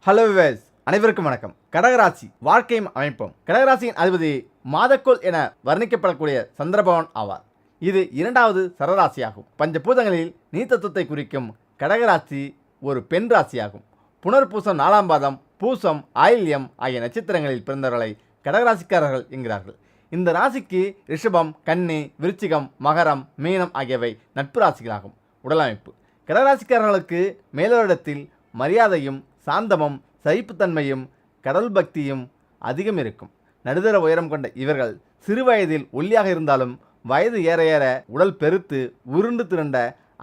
Hello wives, அனைவருக்கும் வணக்கம். கடகராசி வாழ்க்கையும் அமைப்பும். கடகராசியின் அதிபதி மாதக்கோள் என வர்ணிக்கப்படக்கூடிய சந்திரபவன் ஆவார். இது இரண்டாவது சரராசியாகும். பஞ்சபூதங்களில் நீர்த்தத்துவத்தை குறிக்கும் கடகராசி ஒரு பெண் ராசியாகும். புனர்பூசம் 4ஆம் பாதம், பூசம், ஆயில்யம் ஆகிய நட்சத்திரங்களில் பிறந்தவர்களை கடகராசிக்காரர்கள் என்கிறார்கள். இந்த ராசிக்கு ரிஷபம், கன்னி, விருச்சிகம், மகரம், மீனம் ஆகியவை நட்பு ராசிகளாகும். உடலமைப்பு. கடகராசிக்காரர்களுக்கு மேலோரிடத்தில் மரியாதையும் சாந்தமும் சகிப்புத்தன்மையும் கடல் பக்தியும் அதிகம் இருக்கும். நடுத்தர உயரம் கொண்ட இவர்கள் சிறுவயதில் ஒல்லியாக இருந்தாலும் வயது ஏற ஏற உடல் பெருத்து உருண்டு திரண்ட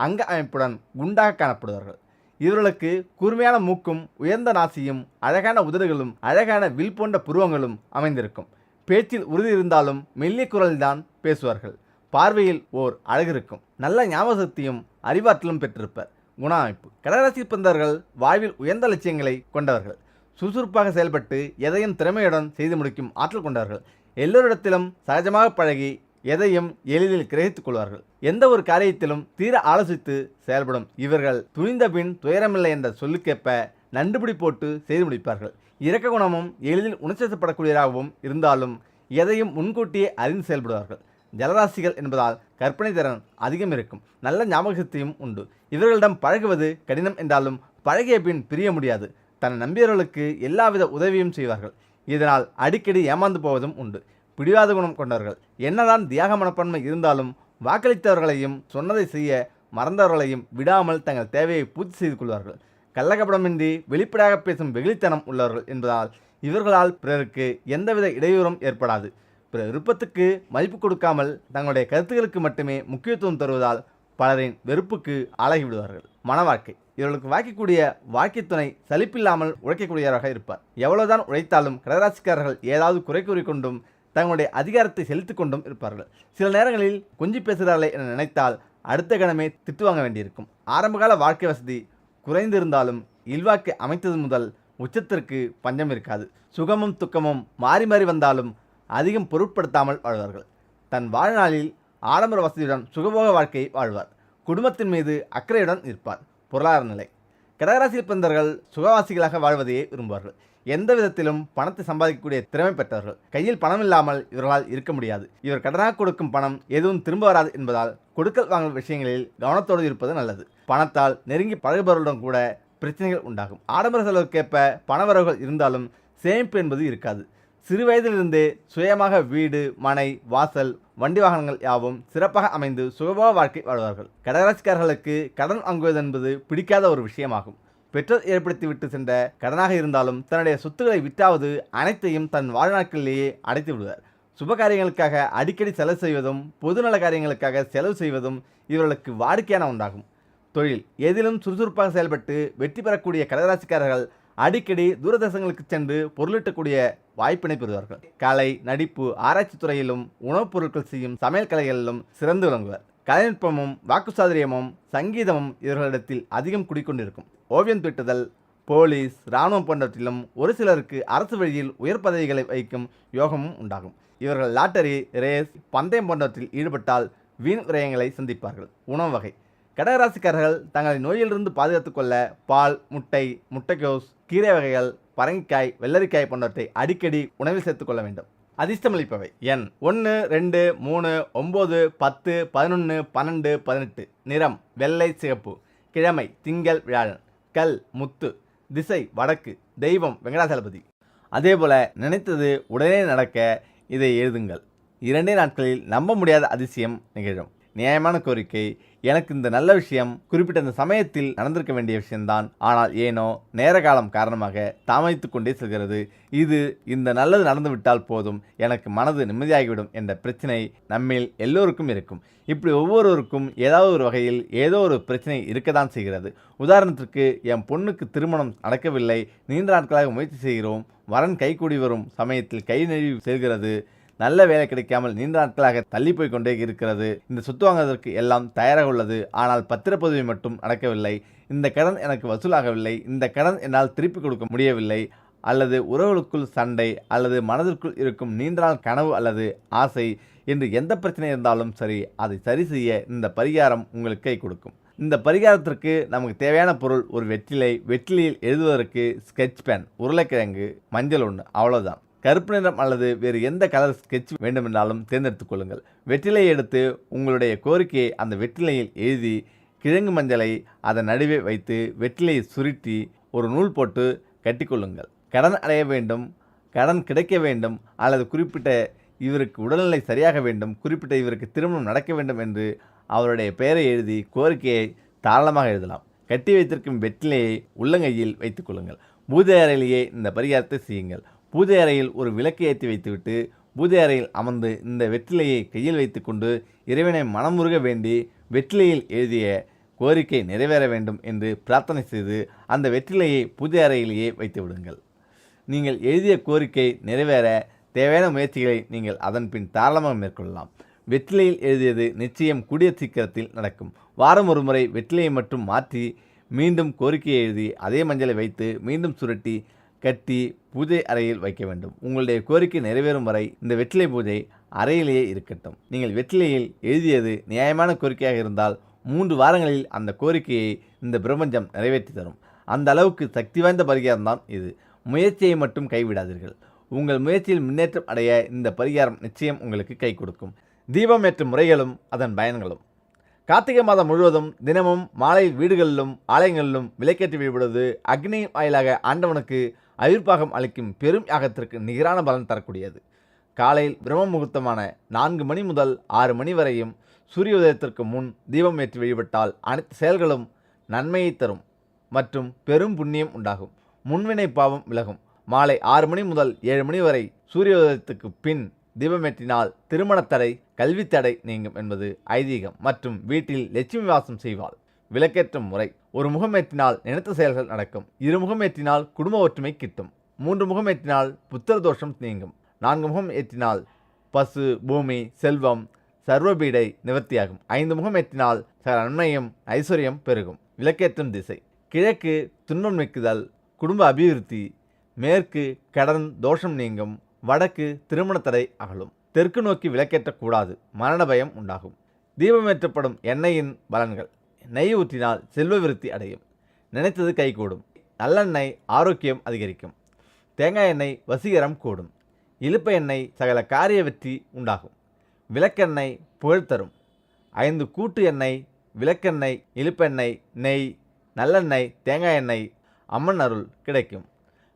அங்க அமைப்புடன் குண்டாக காணப்படுவார்கள். இவர்களுக்கு கூர்மையான மூக்கும் உயர்ந்த நாசியும் அழகான உதடுகளும் அழகான வில் போன்ற புருவங்களும் அமைந்திருக்கும். பேச்சில் உறுதி இருந்தாலும் மெல்லிய குரல்தான் பேசுவார்கள். பார்வையில் ஓர் அழகு இருக்கும். நல்ல ஞாபக சக்தியும் அறிவாற்றலும் பெற்றிருப்பர். குண அமைப்பு. கடகராசி பிறந்தவர்கள் வாழ்வில் உயர்ந்த லட்சியங்களை கொண்டவர்கள். சுறுசுறுப்பாக செயல்பட்டு எதையும் திறமையுடன் செய்து முடிக்கும் ஆற்றல் கொண்டவர்கள். எல்லோரிடத்திலும் சகஜமாக பழகி எதையும் எளிதில் கிரகித்துக் கொள்வார்கள். எந்த ஒரு காரியத்திலும் தீர ஆலோசித்து செயல்படும் இவர்கள் துணிந்த பின் துயரமில்லை என்ற சொல்லுக்கேற்ப நண்டுபிடி போட்டு செய்து முடிப்பார்கள். இரக்க குணமும் எளிதில் உணர்ச்சிப்படக்கூடியவராகவும் இருந்தாலும் எதையும் முன்கூட்டியே அறிந்து செயல்படுவார்கள். ஜலராசிகள் என்பதால் கற்பனை திறன் அதிகம் இருக்கும். நல்ல ஞாபக சக்தியும் உண்டு. இவர்களிடம் பழகுவது கடினம் என்றாலும் பழகிய பின் பிரிய முடியாது. தன் நம்பியவர்களுக்கு எல்லாவித உதவியும் செய்வார்கள். இதனால் அடிக்கடி ஏமாந்து போவதும் உண்டு. பிடிவாத குணம் கொண்டவர்கள். என்னதான் தியாக மனப்பான்மை இருந்தாலும் வாக்களித்தவர்களையும் சொன்னதை செய்ய மறந்தவர்களையும் விடாமல் தங்கள் தேவையை பூர்த்தி செய்து கொள்வார்கள். கள்ளக்கபடமின்றி வெளிப்படையாக பேசும் வெகுளித்தனம் உள்ளவர்கள் என்பதால் இவர்களால் பிறருக்கு எந்தவித இடையூறும் ஏற்படாது. பிற விருப்பத்துக்கு மதிப்பு கொடுக்காமல் தங்களுடைய கருத்துக்களுக்கு மட்டுமே முக்கியத்துவம் தருவதால் பலரின் வெறுப்புக்கு ஆளாகிவிடுவார்கள். மன வாழ்க்கை. இவர்களுக்கு வாய்க்கக்கூடிய வாழ்க்கை துணை சலிப்பில்லாமல் உழைக்கக்கூடியவராக இருப்பார். எவ்வளவுதான் உழைத்தாலும் கடகராசிக்காரர்கள் ஏதாவது குறை கூறிக்கொண்டும் தங்களுடைய அதிகாரத்தை செலுத்திக் கொண்டும் இருப்பார்கள். சில நேரங்களில் கொஞ்சி பேசுகிறார்களே என நினைத்தால் அடுத்த கணமே திட்டு வாங்க வேண்டியிருக்கும். ஆரம்பகால வாழ்க்கை வசதி குறைந்திருந்தாலும் இல்வாக்கை அமைத்தது முதல் உச்சத்திற்கு பஞ்சம் இருக்காது. சுகமும் துக்கமும் மாறி மாறி வந்தாலும் அதிகம் பொருட்படுத்தாமல் வாழ்வார்கள். தன் வாழ்நாளில் ஆடம்பர வசதியுடன் சுகபோக வாழ்க்கையை வாழ்வார். குடும்பத்தின் மீது அக்கறையுடன் இருப்பார். பொருளாதார நிலை. கடகராசியில் பிறந்தவர்கள் சுகவாசிகளாக வாழ்வதையே விரும்புவார்கள். எந்த விதத்திலும் பணத்தை சம்பாதிக்கக்கூடிய திறமை பெற்றவர்கள். கையில் பணம் இல்லாமல் இவர்களால் இருக்க முடியாது. இவர் கடனாக கொடுக்கும் பணம் எதுவும் திரும்ப வராது என்பதால் கொடுக்கல் வாங்கல் விஷயங்களில் கவனத்தோடு இருப்பது நல்லது. பணத்தால் நெருங்கி பழகுபவர்களுடன் கூட பிரச்சனைகள் உண்டாகும். ஆடம்பர செலவுக்கேற்ப பணவரவுகள் இருந்தாலும் சேமிப்பு என்பது இருக்காது. சிறு வயதிலிருந்தே சுயமாக வீடு, மனை, வாசல், வண்டி வாகனங்கள் யாவும் சிறப்பாக அமைந்து சுகபோக வாழ்க்கை வாழ்வார்கள். கடகராசிக்காரர்களுக்கு கடன் வாங்குவது என்பது பிடிக்காத ஒரு விஷயமாகும். பெற்றோர் ஏற்படுத்தி விட்டு சென்ற கடனாக இருந்தாலும் தன்னுடைய சொத்துக்களை விற்றாவது அனைத்தையும் தன் வாழ்நாட்களிலேயே அடைத்து விடுவார். சுப காரியங்களுக்காக அடிக்கடி செலவு செய்வதும் பொதுநல காரியங்களுக்காக செலவு செய்வதும் இவர்களுக்கு வாடிக்கையான உண்டாகும். தொழில். எதிலும் சுறுசுறுப்பாக செயல்பட்டு வெற்றி பெறக்கூடிய கடகராசிக்காரர்கள் அடிக்கடி தூரதேசங்களுக்கு சென்று பொருளீட்டக்கூடிய வாய்ப்பினை பெறுவார்கள். கலை, நடிப்பு, ஆராய்ச்சி துறையிலும் உணவுப் பொருட்கள் செய்யும் சமையல் கலைகளிலும் சிறந்து விளங்குவர். கலைநுட்பமும் வாக்குசாதுரியமும் சங்கீதமும் இவர்களிடத்தில் அதிகம் குடிக்கொண்டிருக்கும். ஓவியம் தீட்டுதல், போலீஸ், இராணுவம் போன்றவற்றிலும் ஒரு சிலருக்கு அரசு வழியில் உயர் பதவிகளை வகிக்கும் யோகமும் உண்டாகும். இவர்கள் லாட்டரி, ரேஸ், பந்தயம் போன்றவற்றில் ஈடுபட்டால் வீண் விரயங்களை சந்திப்பார்கள். உணவு வகை. கடகராசிக்காரர்கள் தங்களை நோயிலிருந்து பாதுகாத்துக் கொள்ள பால், முட்டை, முட்டைக்கோஸ், கீரை வகைகள், பரங்கிக்காய், வெள்ளரிக்காய் போன்றவற்றை அடிக்கடி உணவில் சேர்த்துக் கொள்ள வேண்டும். அதிர்ஷ்டமளிப்பவை. எண் 1, 2, 3, 9, 10, 11, 12, 18. நிறம் வெள்ளை, சிகப்பு. கிழமை திங்கள், வியாழன். கல் முத்து. திசை வடக்கு. தெய்வம் வெங்கடாசலபதி. அதேபோல நினைத்தது உடனே நடக்க இதை எழுதுங்கள். 2 நாட்களில் நம்ப முடியாத அதிசயம் நிகழும். நியாயமான கோரிக்கை. எனக்கு இந்த நல்ல விஷயம் குறிப்பிட்ட இந்த சமயத்தில் நடந்திருக்க வேண்டிய விஷயம்தான், ஆனால் ஏனோ நேர காலம் காரணமாக தாமதித்து கொண்டே செல்கிறது. இந்த நல்லது நடந்துவிட்டால் போதும், எனக்கு மனது நிம்மதியாகிவிடும் என்ற பிரச்சனை நம்மில் எல்லோருக்கும் இருக்கும். இப்படி ஒவ்வொருவருக்கும் ஏதாவது ஒரு வகையில் ஏதோ ஒரு பிரச்சனை இருக்கத்தான் செய்கிறது. உதாரணத்திற்கு, என் பொண்ணுக்கு திருமணம் நடக்கவில்லை, நீண்ட நாட்களாக முயற்சி செய்கிறோம், வரன் கைகூடி வரும் சமயத்தில் கை நழுவி செல்கிறது, நல்ல வேலை கிடைக்காமல் நீண்ட நாட்களாக தள்ளி போய் கொண்டே இருக்கிறது, இந்த சொத்து வாங்குவதற்கு எல்லாம் தயாராக உள்ளது, ஆனால் பத்திரப்பதிவு மட்டும் நடக்கவில்லை, இந்த கடன் எனக்கு வசூலாகவில்லை, இந்த கடன் என்னால் திருப்பி கொடுக்க முடியவில்லை, அல்லது உறவுகளுக்குள் சண்டை, அல்லது மனதிற்குள் இருக்கும் நீண்ட நாள் கனவு அல்லது ஆசை என்று எந்த பிரச்சனை இருந்தாலும் சரி, அதை சரி செய்ய இந்த பரிகாரம் உங்களுக்கு கை கொடுக்கும். இந்த பரிகாரத்திற்கு நமக்கு தேவையான பொருள் ஒரு வெற்றிலை, வெற்றிலையில் எழுதுவதற்கு ஸ்கெட்ச் பென், உருளைக்கிழங்கு, மஞ்சள் ஒன்று, அவ்வளோதான். கருப்பு நிறம் அல்லது வேறு எந்த கலர் ஸ்கெட்ச் வேண்டுமென்றாலும் தேர்ந்தெடுத்துக் கொள்ளுங்கள். வெற்றிலையை எடுத்து உங்களுடைய கோரிக்கையை அந்த வெற்றிலையில் எழுதி கிழங்கு மஞ்சளை அதன் நடுவே வைத்து வெற்றிலையை சுருட்டி ஒரு நூல் போட்டு கட்டிக்கொள்ளுங்கள். கடன் அடைய வேண்டும், கடன் கிடைக்க வேண்டும், அல்லது குறிப்பிட்ட இவருக்கு உடல்நிலை சரியாக வேண்டும், குறிப்பிட்ட இவருக்கு திருமணம் நடக்க வேண்டும் என்று அவருடைய பெயரை எழுதி கோரிக்கையை தாராளமாக எழுதலாம். கட்டி வைத்திருக்கும் வெற்றிலையை உள்ளங்கையில் வைத்துக் கொள்ளுங்கள். பூஜை அறையிலேயே இந்த பரிகாரத்தை செய்யுங்கள். பூஜை அறையில் ஒரு விளக்கு ஏற்றி வைத்துவிட்டு பூஜை அறையில் அமர்ந்து இந்த வெற்றிலையை கையில் வைத்துக்கொண்டு இறைவனை மனமுருக வேண்டி வெற்றிலையில் எழுதிய கோரிக்கை நிறைவேற வேண்டும் என்று பிரார்த்தனை செய்து அந்த வெற்றிலையை பூஜை அறையிலேயே வைத்து விடுங்கள். நீங்கள் எழுதிய கோரிக்கை நிறைவேற தேவையான முயற்சிகளை நீங்கள் அதன் பின் தாராளமாக மேற்கொள்ளலாம். வெற்றிலையில் எழுதியது நிச்சயம் கூடிய சீக்கிரத்தில் நடக்கும். வாரம் ஒரு முறை வெற்றிலையை மட்டும் மாற்றி மீண்டும் கோரிக்கையை எழுதி அதே மஞ்சளை வைத்து மீண்டும் சுருட்டி கட்டி பூஜை அறையில் வைக்க வேண்டும். உங்களுடைய கோரிக்கை நிறைவேறும் வரை இந்த வெற்றிலை பூஜை அறையிலேயே இருக்கட்டும். நீங்கள் வெற்றிலையில் எழுதியது நியாயமான கோரிக்கையாக இருந்தால் 3 வாரங்களில் அந்த கோரிக்கையை இந்த பிரபஞ்சம் நிறைவேற்றி தரும். அந்த அளவுக்கு சக்தி வாய்ந்த பரிகாரம் தான் இது. முயற்சியை மட்டும் கைவிடாதீர்கள். உங்கள் முயற்சியில் முன்னேற்றம் அடைய இந்த பரிகாரம் நிச்சயம் உங்களுக்கு கை கொடுக்கும். தீபம் ஏற்றும் முறைகளும் அதன் பயன்களும். கார்த்திகை மாதம் முழுவதும் தினமும் மாலையில் வீடுகளிலும் ஆலயங்களிலும் விளக்கேற்றி வழிபடுவது அக்னி வாயிலாக ஆண்டவனுக்கு அவிர்வாகம் அளிக்கும் பெரும் யாகத்திற்கு நிகரான பலன் தரக்கூடியது. காலையில் பிரம்ம முகூர்த்தமான 4 மணி முதல் 6 மணி வரையும் சூரிய உதயத்திற்கு முன் தீபம் ஏற்றி வழிபட்டால் அனைத்து செயல்களும் நன்மையை தரும் மற்றும் பெரும் புண்ணியம் உண்டாகும். முன்வினை பாவம் விலகும். மாலை 6 மணி முதல் 7 மணி வரை சூரிய உதயத்துக்கு பின் தீபமேற்றினால் திருமணத்தடை, கல்வி தடை நீங்கும் என்பது ஐதீகம். மற்றும் வீட்டில் லட்சுமி வாசம் செய்வாள். விளக்கேற்றும் முறை. ஒரு முகம் ஏற்றினால் நினைத்த செயல்கள் நடக்கும். 2 முகம் ஏற்றினால் குடும்ப ஒற்றுமை கிட்டும். 3 முகம் ஏற்றினால் புத்திர தோஷம் நீங்கும். 4 முகம் ஏற்றினால் பசு, பூமி, செல்வம், சர்வபீடை நிவர்த்தியாகும். 5 முகம் ஏற்றினால் நன்மையும் ஐஸ்வர்யம் பெருகும். விளக்கேற்றும் திசை. கிழக்கு துன்பம் நீக்குதல், குடும்ப அபிவிருத்தி. மேற்கு கடன் தோஷம் நீங்கும். வடக்கு திருமண தடை அகலும். தெற்கு நோக்கி விளக்கேற்றக்கூடாது, மரண பயம் உண்டாகும். தீபமேற்றப்படும் எண்ணெயின் பலன்கள். நெய் ஊற்றினால் செல்வ விருத்தி அடையும். நினைத்தது கைகூடும். நல்லெண்ணெய் ஆரோக்கியம் அதிகரிக்கும். தேங்காய் எண்ணெய் வசீகரம் கூடும். இலுப்ப எண்ணெய் சகல காரிய வெற்றி உண்டாகும். விளக்கெண்ணெய் புகழ் தரும். 5 கூட்டு எண்ணெய், விளக்கெண்ணெய், இலுப்பெண்ணெய், நெய், நல்லெண்ணெய், தேங்காய் எண்ணெய் அம்மன் அருள் கிடைக்கும்.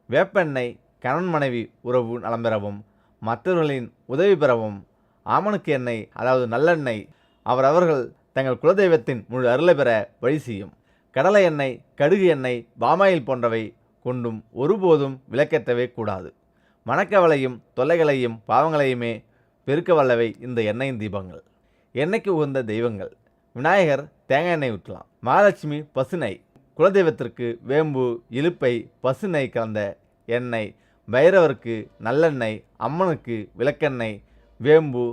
வேப்பெண்ணெய் கணவன் மனைவி உறவு நலம் பெறவும் மற்றவர்களின் உதவி பெறவும். ஆமணுக்கு எண்ணெய் அதாவது நல்லெண்ணெய் அவரவர்கள் தங்கள் குலதெய்வத்தின் முழு அருளை பெற வழி செய்யும். கடலை எண்ணெய், கடுகு எண்ணெய், பாமாயில் போன்றவை கொண்டும் ஒருபோதும் விளக்கேற்றவே கூடாது. மணக்கவலையும் தொல்லைகளையும் பாவங்களையுமே பெருக்க வல்லவை இந்த எண்ணெயின் தீபங்கள். எண்ணெய்க்கு உகந்த தெய்வங்கள். விநாயகர் தேங்காய் எண்ணெய் ஊற்றலாம். மகாலட்சுமி பசுநெய். குலதெய்வத்திற்கு வேம்பு, இலுப்பை, பசுநெய் கலந்த எண்ணெய். பைரவருக்கு நல்லெண்ணெய். அம்மனுக்கு விளக்கெண்ணெய், வேம்பு,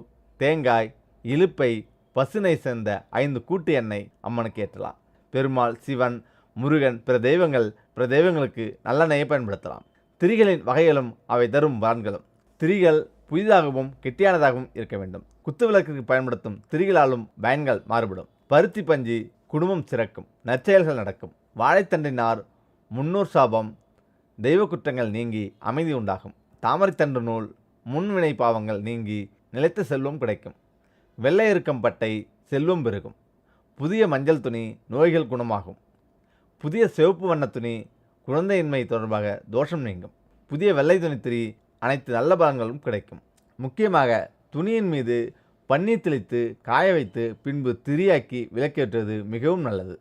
தேங்காய், இலுப்பை, பசுநெய் சேர்ந்த 5 கூட்டு எண்ணெய் அம்மனுக்கு ஏற்றலாம். பெருமாள், சிவன், முருகன், பிற தெய்வங்களுக்கு நல்லெண்ணெயை பயன்படுத்தலாம். திரிகளின் வகைகளும் அவை தரும் பலன்களும். திரிகள் புதிதாகவும் கெட்டியானதாகவும் இருக்க வேண்டும். குத்துவிளக்குக்கு பயன்படுத்தும் திரிகளாலும் பயன்கள் மாறுபடும். பருத்தி பஞ்சு குடும்பம் சிறக்கும், நற்செயல்கள் நடக்கும். வாழைத்தண்டினார் முன்னோர் சாபம், தெய்வ குற்றங்கள் நீங்கி அமைதி உண்டாகும். தாமரைத்தண்டு நூல் முன்வினை பாவங்கள் நீங்கி நிலைத்த செல்வம் கிடைக்கும். வெள்ளை இறுக்கம் பட்டை செல்வம் பெருகும். புதிய மஞ்சள் துணி நோய்கள் குணமாகும். புதிய சிவப்பு வண்ண துணி குழந்தையின்மை தொடர்பாக தோஷம் நீங்கும். புதிய வெள்ளை துணி திரி அனைத்து நல்ல பலன்களும் கிடைக்கும். முக்கியமாக துணியின் மீது பன்னீர் தெளித்து காய வைத்து பின்பு திரியாக்கி விளக்கேற்றுவது மிகவும் நல்லது.